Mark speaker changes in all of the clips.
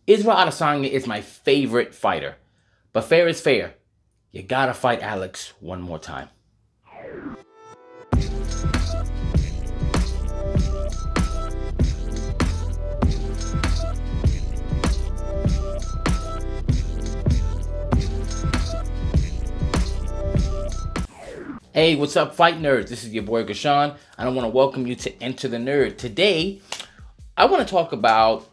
Speaker 1: Israel Adesanya is my favorite fighter, but fair is fair. You gotta fight Alex one more time. Hey, what's up, fight nerds? This is your boy Gashan, and I want to welcome you to Enter the Nerd. Today, I want to talk about,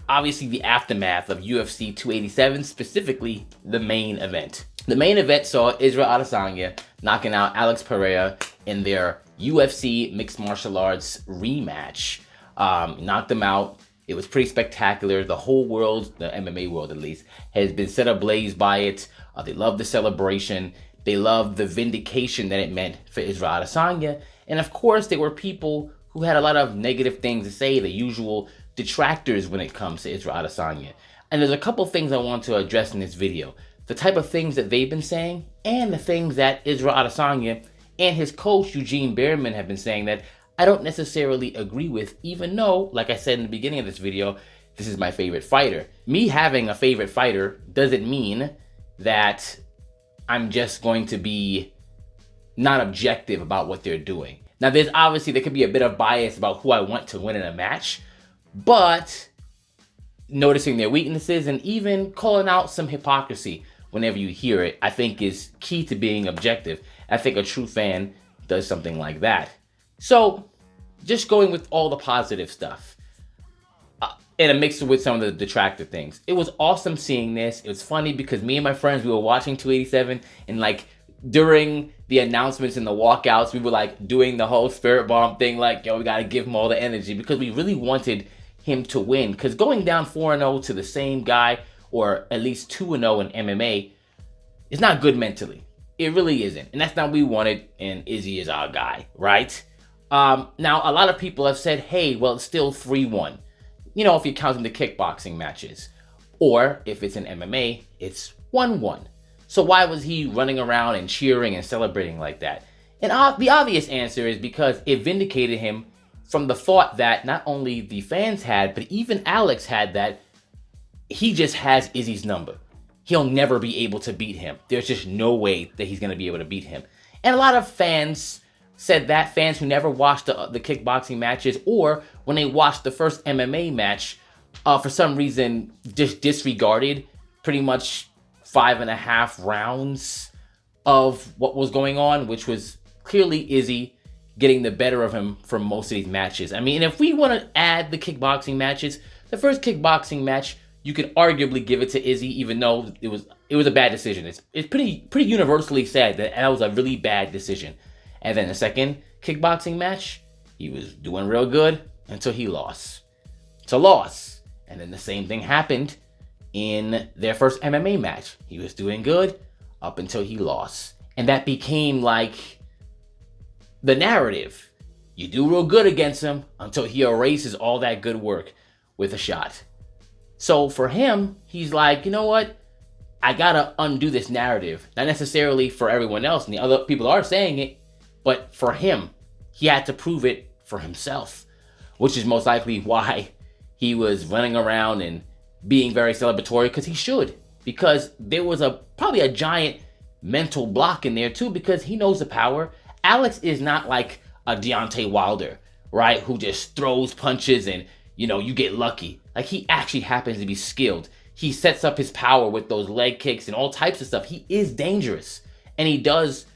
Speaker 1: obviously, the aftermath of UFC 287, specifically the main event. The main event saw Israel Adesanya knocking out Alex Peirera in their UFC Mixed Martial Arts rematch. Knocked them out. It was pretty spectacular. The whole world, the MMA world at least, has been set ablaze by it. They love the celebration. They loved the vindication that it meant for Israel Adesanya. And of course, there were people who had a lot of negative things to say, the usual detractors when it comes to Israel Adesanya. And there's a couple things I want to address in this video. The type of things that they've been saying, and the things that Israel Adesanya and his coach Eugene Bareman have been saying that I don't necessarily agree with, even though, like I said in the beginning of this video, this is my favorite fighter. Me having a favorite fighter doesn't mean that I'm just going to be not objective about what they're doing. Now, there could be a bit of bias about who I want to win in a match, but noticing their weaknesses and even calling out some hypocrisy whenever you hear it, I think is key to being objective. I think a true fan does something like that. So, just going with all the positive stuff, and a mixture with some of the detractor things. It was awesome seeing this. It was funny because me and my friends, we were watching 287, and like during the announcements and the walkouts, we were like doing the whole spirit bomb thing, like, yo, we gotta give him all the energy because we really wanted him to win. Because going down 4-0 to the same guy, or at least 2-0 in MMA, is not good mentally. It really isn't. And that's not what we wanted, and Izzy is our guy, right? Now, a lot of people have said, hey, well, it's still 3-1. You know, if you're counting the kickboxing matches. Or if it's an MMA, it's 1-1. So why was he running around and cheering and celebrating like that? And the obvious answer is because it vindicated him from the thought that not only the fans had, but even Alex had, that he just has Izzy's number. He'll never be able to beat him. There's just no way that he's going to be able to beat him. And a lot of fans said that, fans who never watched the kickboxing matches, or when they watched the first MMA match, for some reason just disregarded pretty much 5.5 rounds of what was going on, which was clearly Izzy getting the better of him for most of these matches. I mean, if we want to add the kickboxing matches, the first kickboxing match, you could arguably give it to Izzy, even though it was a bad decision. It's pretty universally said that was a really bad decision. And then the second kickboxing match, he was doing real good until he lost. It's a loss. And then the same thing happened in their first MMA match. He was doing good up until he lost. And that became like the narrative. You do real good against him until he erases all that good work with a shot. So for him, he's like, you know what? I gotta undo this narrative. Not necessarily for everyone else, and the other people are saying it, but for him, he had to prove it for himself, which is most likely why he was running around and being very celebratory, because he should. Because there was probably a giant mental block in there too, because he knows the power. Alex is not like a Deontay Wilder, right? Who just throws punches and, you know, you get lucky. Like, he actually happens to be skilled. He sets up his power with those leg kicks and all types of stuff. He is dangerous. And he does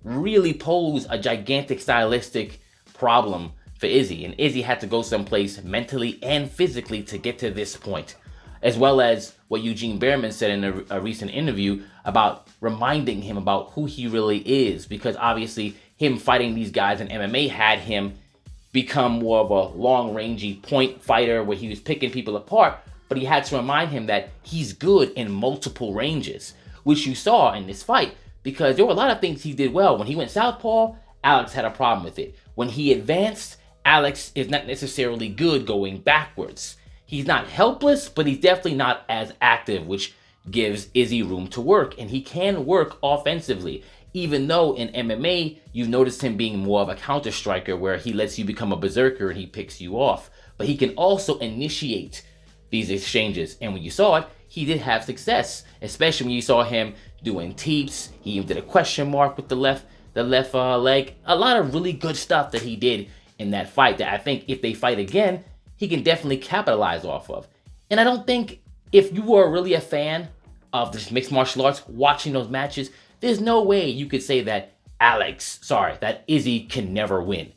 Speaker 1: really pose a gigantic stylistic problem for Izzy. And Izzy had to go someplace mentally and physically to get to this point. As well as what Eugene Bareman said in a recent interview about reminding him about who he really is. Because obviously him fighting these guys in MMA had him become more of a long-rangey point fighter where he was picking people apart. But he had to remind him that he's good in multiple ranges, which you saw in this fight. Because there were a lot of things he did well. When he went southpaw, Alex had a problem with it. When he advanced, Alex is not necessarily good going backwards. He's not helpless, but he's definitely not as active, which gives Izzy room to work. And he can work offensively. Even though in MMA, you've noticed him being more of a counter striker where he lets you become a berserker and he picks you off. But he can also initiate these exchanges. And when you saw it, he did have success, especially when you saw him doing teeps. He even did a question mark with the left leg. A lot of really good stuff that he did in that fight that I think if they fight again, he can definitely capitalize off of. And I don't think if you were really a fan of this mixed martial arts, watching those matches, there's no way you could say that that Izzy can never win.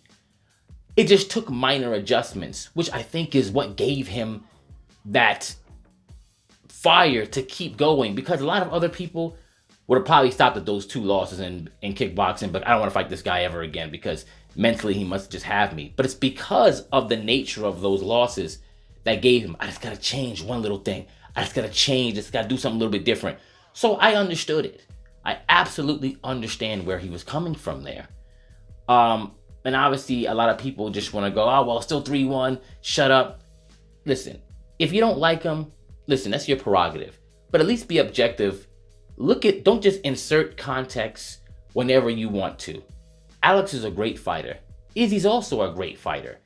Speaker 1: It just took minor adjustments, which I think is what gave him that fire to keep going, because a lot of other people would have probably stopped at those 2 losses in kickboxing, but I don't want to fight this guy ever again because mentally he must just have me. But it's because of the nature of those losses that gave him, I just got to change one little thing. I just got to do something a little bit different. So I understood it. I absolutely understand where he was coming from there. And obviously a lot of people just want to go, oh, well, it's still 3-1, shut up. Listen, if you don't like him, listen, that's your prerogative. But at least be objective. Don't just insert context whenever you want to. Alex is a great fighter. Izzy's also a great fighter.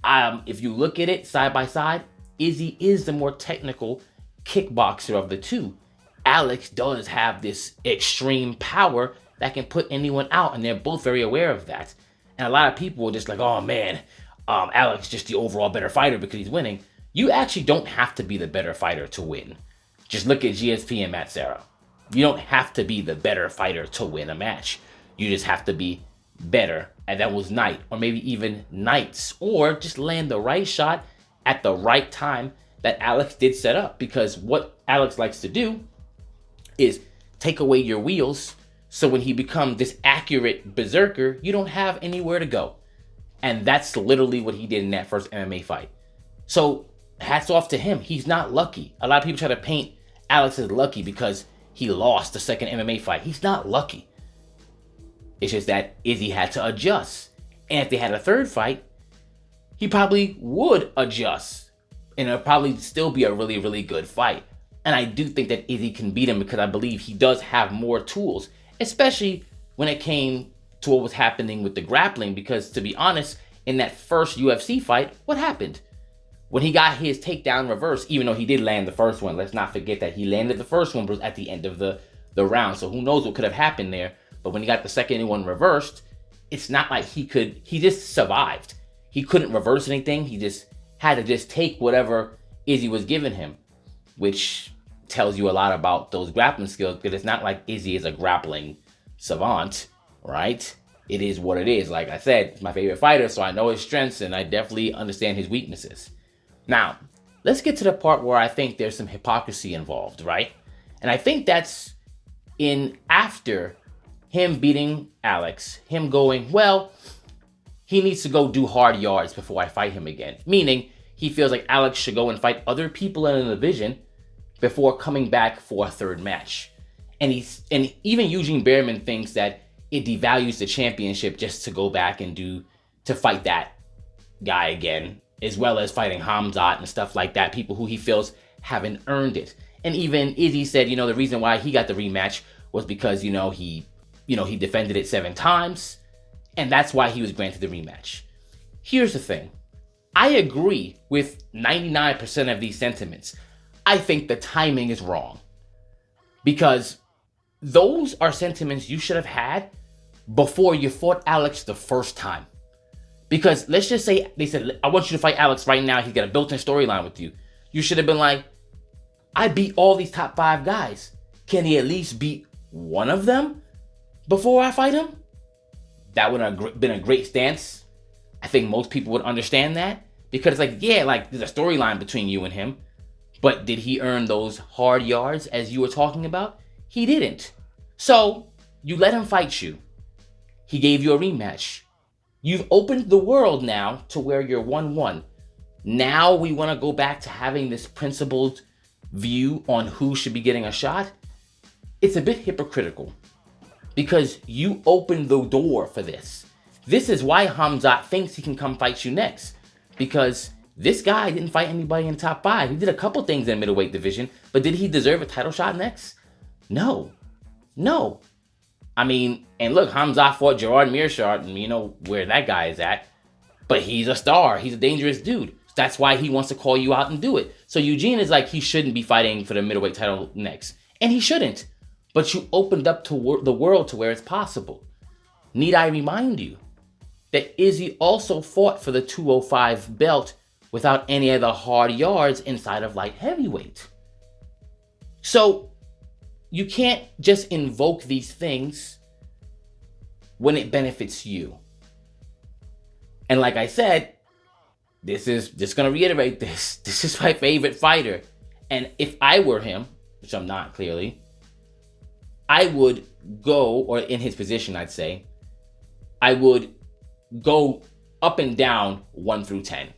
Speaker 1: If you look at it side by side, Izzy is the more technical kickboxer of the two. Alex does have this extreme power that can put anyone out, and they're both very aware of that. And a lot of people are just like, oh man, Alex just the overall better fighter because he's winning. You actually don't have to be the better fighter to win. Just look at GSP and Matt Serra. You don't have to be the better fighter to win a match. You just have to be better at those night, or maybe even nights, or just land the right shot at the right time that Alex did set up. Because what Alex likes to do is take away your wheels, so when he becomes this accurate berserker, you don't have anywhere to go. And that's literally what he did in that first MMA fight. So hats off to him. He's not lucky. A lot of people try to paint Alex as lucky because he lost the second MMA fight. He's not lucky. It's just that Izzy had to adjust. And if they had a third fight, he probably would adjust. And it'll probably still be a really, really good fight. And I do think that Izzy can beat him because I believe he does have more tools, especially when it came to what was happening with the grappling. Because to be honest, in that first UFC fight, what happened? When he got his takedown reverse, even though he did land the first one, let's not forget that he landed the first one was at the end of the round. So who knows what could have happened there. But when he got the second one reversed, it's not like he just survived. He couldn't reverse anything. He just had to just take whatever Izzy was giving him, which tells you a lot about those grappling skills, because it's not like Izzy is a grappling savant, right? It is what it is. Like I said, it's my favorite fighter, so I know his strengths and I definitely understand his weaknesses. Now, let's get to the part where I think there's some hypocrisy involved, right? And I think that's in after him beating Alex, him going, well, he needs to go do hard yards before I fight him again. Meaning, he feels like Alex should go and fight other people in the division before coming back for a third match. And even Eugene Bareman thinks that it devalues the championship just to go back and to fight that guy again, as well as fighting Hamzat and stuff like that, people who he feels haven't earned it. And even Izzy said, the reason why he got the rematch was because, he defended it 7 times, and that's why he was granted the rematch. Here's the thing. I agree with 99% of these sentiments. I think the timing is wrong, because those are sentiments you should have had before you fought Alex the first time. Because let's just say they said, I want you to fight Alex right now. He's got a built-in storyline with you. You should have been like, I beat all these top 5 guys. Can he at least beat one of them before I fight him? That would have been a great stance. I think most people would understand that, because there's a storyline between you and him. But did he earn those hard yards as you were talking about? He didn't. So you let him fight you. He gave you a rematch. You've opened the world now to where you're 1-1. Now we want to go back to having this principled view on who should be getting a shot. It's a bit hypocritical, because you opened the door for this. This is why Hamzat thinks he can come fight you next, because this guy didn't fight anybody in the top 5. He did a couple things in the middleweight division, but did he deserve a title shot next? No. I mean, and look, Hamzat fought Gerard Meerschaert, and you know where that guy is at. But he's a star. He's a dangerous dude. That's why he wants to call you out and do it. So Eugene is like, he shouldn't be fighting for the middleweight title next. And he shouldn't. But you opened up to the world to where it's possible. Need I remind you that Izzy also fought for the 205 belt without any of the hard yards inside of light heavyweight. So you can't just invoke these things when it benefits you. And like I said, this is just going to reiterate this. This is my favorite fighter. And if I were him, which I'm not clearly, I would go, or in his position, I'd say, I would go up and down 1 through 10.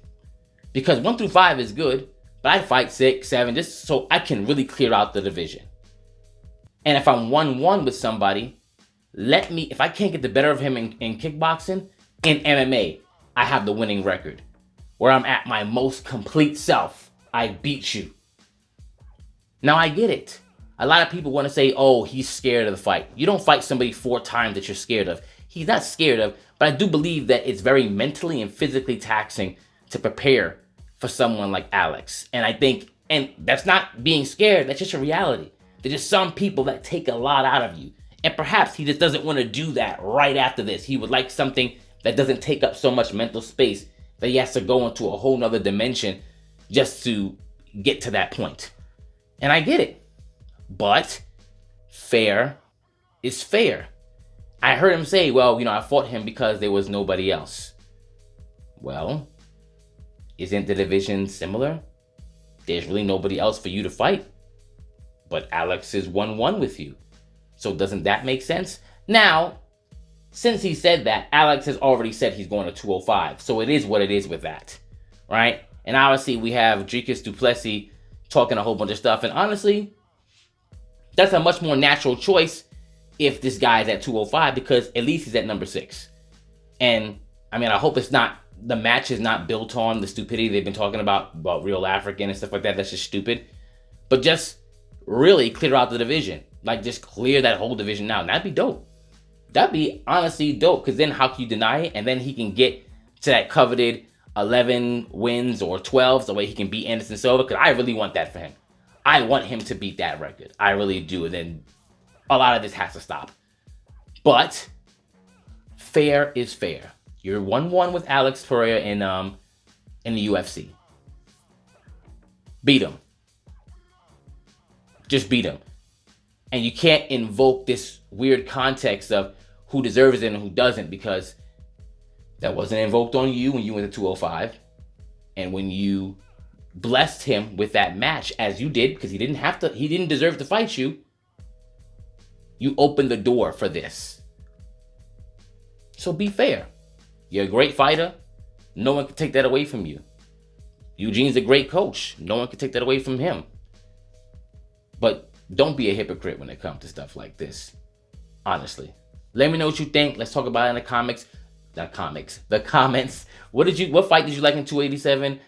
Speaker 1: Because 1 through 5 is good, but I fight 6, 7, just so I can really clear out the division. And if I'm 1-1 with somebody, if I can't get the better of him in kickboxing, in MMA, I have the winning record. Where I'm at my most complete self. I beat you. Now I get it. A lot of people want to say, oh, he's scared of the fight. You don't fight somebody 4 times that you're scared of. He's not scared of, but I do believe that it's very mentally and physically taxing to prepare for someone like Alex. And I think, and that's not being scared, that's just a reality. There's just some people that take a lot out of you. And perhaps he just doesn't want to do that right after this. He would like something that doesn't take up so much mental space that he has to go into a whole nother dimension just to get to that point. And I get it. But fair is fair. I heard him say, well, I fought him because there was nobody else. Well, isn't the division similar? There's really nobody else for you to fight. But Alex is 1-1 with you. So doesn't that make sense? Now, since he said that, Alex has already said he's going to 205. So it is what it is with that, right? And obviously we have Dricus du Plessis talking a whole bunch of stuff. And honestly, that's a much more natural choice if this guy's at 205, because at least he's at number 6. And I mean, I hope the match is not built on the stupidity they've been talking about Real African and stuff like that. That's just stupid. But just really clear out the division. Like, just clear that whole division now. That'd be dope. That'd be honestly dope, because then how can you deny it? And then he can get to that coveted 11 wins or 12, so way he can beat Anderson Silva, because I really want that for him. I want him to beat that record. I really do. And then a lot of this has to stop. But fair is fair. You're 1-1 with Alex Peirera in the UFC. Beat him. Just beat him. And you can't invoke this weird context of who deserves it and who doesn't, because that wasn't invoked on you when you went to 205. And when you blessed him with that match, as you did, because he didn't deserve to fight you, you opened the door for this. So be fair. You're a great fighter. No one can take that away from you. Eugene's a great coach. No one can take that away from him. But don't be a hypocrite when it comes to stuff like this. Honestly. Let me know what you think. Let's talk about it in the comments. The comments. What fight did you like in 287?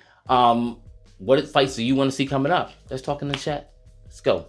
Speaker 1: What fights do you want to see coming up? Let's talk in the chat. Let's go.